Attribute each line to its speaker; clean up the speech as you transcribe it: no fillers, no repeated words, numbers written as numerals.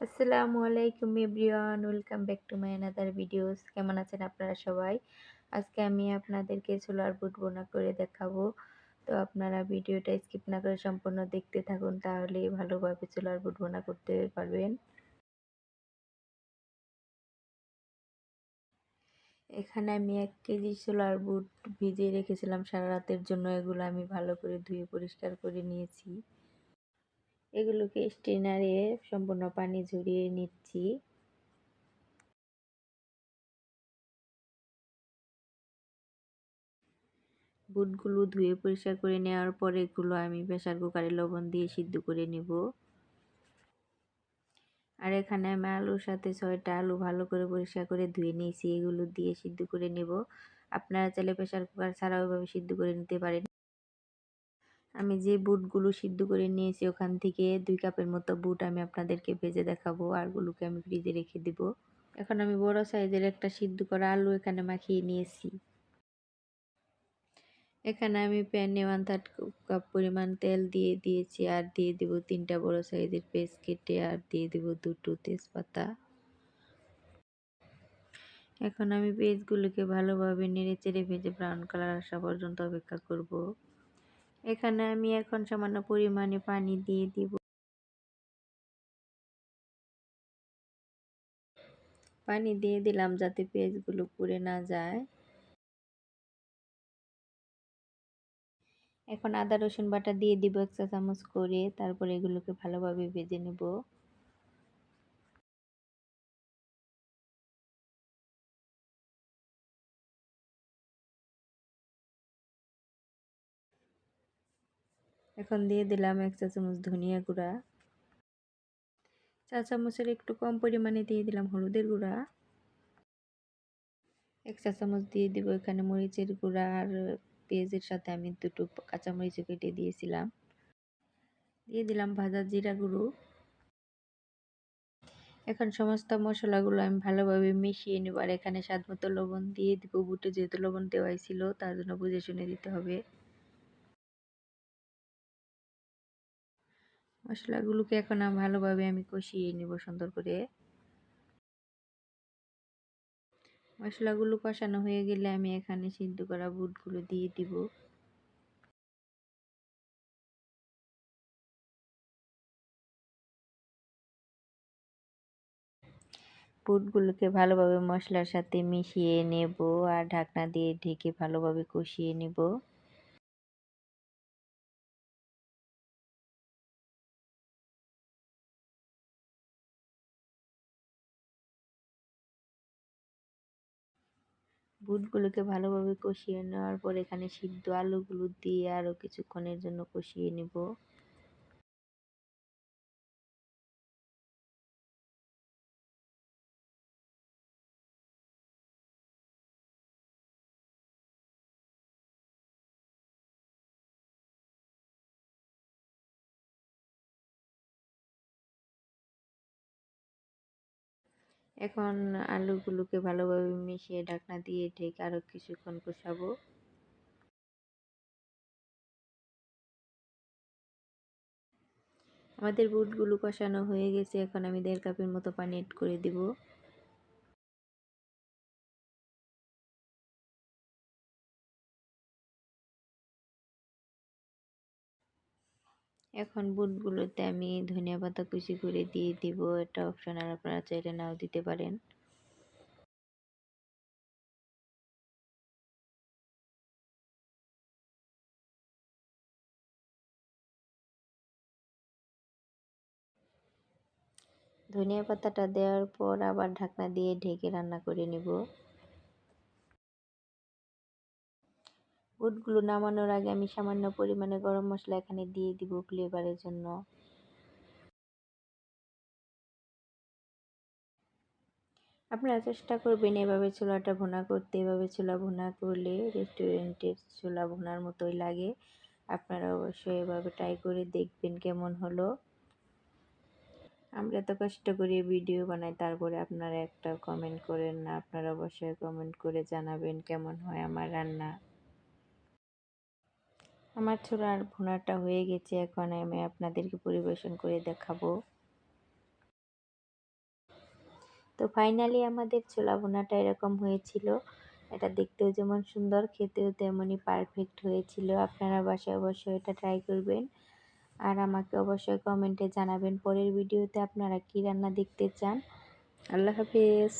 Speaker 1: আসসালামু আলাইকুম everyone, welcome back to my another videos. কেমন আছেন আপনারা সবাই? আজকে আমি আপনাদেরকে ছোলার বুট ভুনা করে দেখাবো। তো আপনারা ভিডিওটা স্কিপ না করে সম্পূর্ণ দেখতে থাকুন, তাহলেই ভালোভাবে ছোলার বুট ভুনা করতে পারবেন। এখানে আমি 1 কেজি ছোলার বুট ভিজিয়ে রেখেছিলাম সারা রাতের জন্য। এগুলো আমি ভালো করে ধুয়ে পরিষ্কার করে নিয়েছি। এগুলোকে স্ট্রেনারে সম্পূর্ণ পানি ঝরিয়ে নিচ্ছি। বুটগুলো ধুয়ে পরিষ্কার করে নেওয়ার পরে এগুলো আমি প্রেসার কুকারে লবণ দিয়ে সিদ্ধ করে নেব। আর এখানে আমি আলুর সাথে 6টা আলু ভালো করে পরিষ্কার করে ধুয়ে নিয়েছি, এগুলো দিয়ে সিদ্ধ করে নেব। আপনারা চাইলে প্রেসার কুকার ছাড়াও এভাবে সিদ্ধ করে নিতে পারেন। আমি যে বুটগুলো সিদ্ধ করে নিয়েছি ওখান থেকে 2 কাপের মতো বুট আমি আপনাদেরকে ভেজে দেখাবো, আরগুলোকে আমি ফ্রিজে রেখে দিব। এখন আমি বড় সাইজের একটা সিদ্ধ করা আলু এখানে মাখিয়ে নিয়েছি। এখানে আমি প্যানে 1/3 কাপ পরিমাণ তেল দিয়ে দিয়েছি, আর দিয়ে দিব 3টা বড় সাইজের পেঁয়াজ কেটে, আর দিয়ে দিব 2টো তেজপাতা। এখন আমি পেঁয়াজগুলোকে ভালোভাবে নেড়েচেড়ে ভেজে ব্রাউন কালার আসা পর্যন্ত অপেক্ষা করব। এখানে আমি এখন সামান্য পরিমাণে পানি দিয়ে দিব। পানি দিয়ে দিলাম যাতে পেঁয়াজগুলো পুড়ে না যায়। এখন আদা রসুন বাটা দিয়ে দিব 1 চা চামচ করে, তারপর এগুলোকে ভালোভাবে ভেজে নেব। এখন দিয়ে দিলাম 1 চা চামচ ধনিয়া গুঁড়া। চা চামচের একটু কম পরিমাণে দিয়ে দিলাম হলুদের গুঁড়া। 1 চা চামচ দিয়ে দিব এখানে মরিচের গুঁড়া, আর পেঁয়াজের সাথে আমি 2টো কাঁচামরিচ কেটে দিয়েছিলাম। দিয়ে দিলাম ভাজা জিরা গুঁড়ো। এখন সমস্ত মশলাগুলো আমি ভালোভাবে মিশিয়ে নেব, আর এখানে স্বাদ মতো লবণ দিয়ে দিব। বুটে যেহেতু লবণ দেওয়াই ছিল, তার জন্য বুঝে শুনে দিতে হবে। মশলাগুলোকে এখন ভালোভাবে আমি কষিয়ে নেব সুন্দর করে। মশলাগুলো কষানো হয়ে গেলে আমি এখানে সিদ্ধ করা বুটগুলো দিয়ে দিব। বুটগুলোকে ভালোভাবে মশলার সাথে মিশিয়ে নেব, আর ঢাকনা দিয়ে ঢেকে ভালোভাবে কষিয়ে নেব। বুটগুলোকে ভালোভাবে কষিয়ে নেওয়ার পর এখানে সিদ্ধ আলুগুলো দিয়ে আরও কিছুক্ষণের জন্য কষিয়ে নেব। এখন আলুগুলোকে ভালোভাবে মিশিয়ে ঢাকনা দিয়ে ঢেকে আরও কিছুক্ষণ কষাবো। আমাদের বুটগুলো কষানো হয়ে গেছে, এখন আমি 1.5 কাপের মতো পানি এড করে দিব। এখন বুটগুলোতে আমি ধনিয়া পাতা কুচি করে দিয়ে দিব। এটা অপশনাল, আপনারা চাইলে নাও দিতে পারেন। ধনিয়া পাতাটা দেওয়ার পর আবার ঢাকনা দিয়ে ঢেকে রান্না করে নেব। বুটগুলো নামানোর আগে আমি সামান্য পরিমাণে গরম মশলা এখানে দিয়ে দিব ফ্লেভারের জন্য। আপনারা চেষ্টা করবেন এভাবে ছোলাটা ভুনা করতে। এভাবে ছোলা ভুনা করলে রেস্টুরেন্টের ছোলা ভুনার মতোই লাগে। আপনারা অবশ্যই এভাবে ট্রাই করে দেখবেন কেমন হলো। আমরা তো কষ্ট করে ভিডিও বানাই, তারপরে আপনারা একটা কমেন্ট করেন না। আপনারা অবশ্যই কমেন্ট করে জানাবেন কেমন হয় আমার রান্না। আমার ছোলার ভুনাটা হয়ে গেছে, এখন আমি আপনাদেরকে পরিবেশন করে দেখাবো। তো ফাইনালি আমাদের ছোলা ভুনাটা এরকম হয়েছিল। এটা দেখতেও যেমন সুন্দর, খেতেও তেমনই পারফেক্ট হয়েছিল। আপনারা বাসায় অবশ্যই এটা ট্রাই করবেন। আর আমাকে অবশ্যই কমেন্টে জানাবেন পরের ভিডিওতে আপনারা কী রান্না দেখতে চান। আল্লাহ হাফেজ।